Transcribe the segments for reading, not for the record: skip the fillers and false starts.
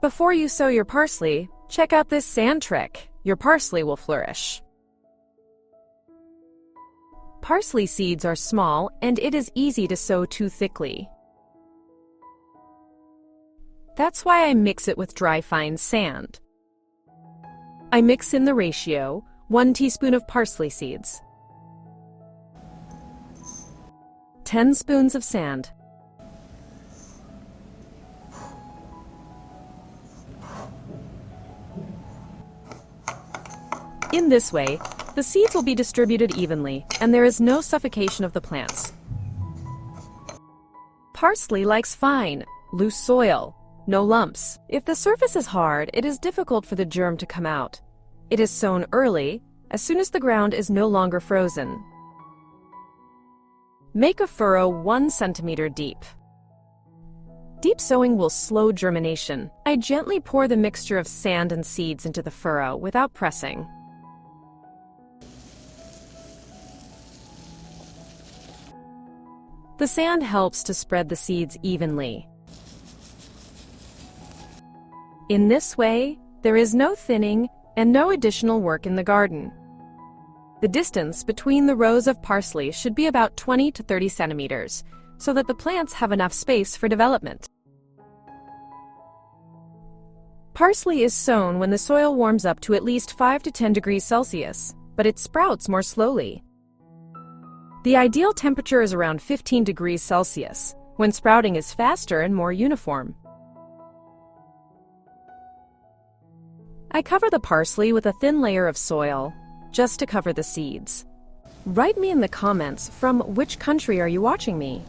Before you sow your parsley, check out this sand trick. Your parsley will flourish. Parsley seeds are small and it is easy to sow too thickly. That's why I mix it with dry fine sand. I mix in the ratio 1 teaspoon of parsley seeds, 10 spoons of sand, in this way, the seeds will be distributed evenly and there is no suffocation of the plants. Parsley likes fine, loose soil, no lumps. If the surface is hard, it is difficult for the germ to come out. It is sown early, as soon as the ground is no longer frozen. Make a furrow 1 centimeter deep. Deep sowing will slow germination. I gently pour the mixture of sand and seeds into the furrow without pressing. The sand helps to spread the seeds evenly. In this way, there is no thinning and no additional work in the garden. The distance between the rows of parsley should be about 20 to 30 centimeters, so that the plants have enough space for development. Parsley is sown when the soil warms up to at least 5 to 10 degrees Celsius, but it sprouts more slowly. The ideal temperature is around 15 degrees Celsius, when sprouting is faster and more uniform. I cover the parsley with a thin layer of soil, just to cover the seeds. Write me in the comments from which country are you watching me.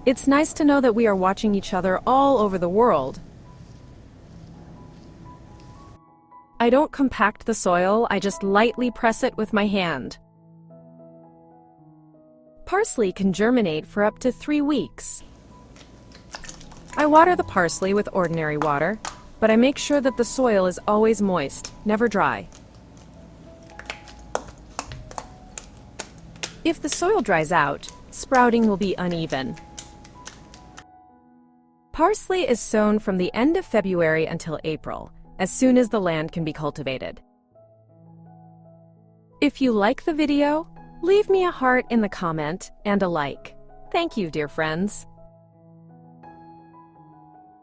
It's nice to know that we are watching each other all over the world. I don't compact the soil, I just lightly press it with my hand. Parsley can germinate for up to 3 weeks. I water the parsley with ordinary water, but I make sure that the soil is always moist, never dry. If the soil dries out, sprouting will be uneven. Parsley is sown from the end of February until April, as soon as the land can be cultivated. If you like the video, leave me a heart in the comment and a like. Thank you, dear friends.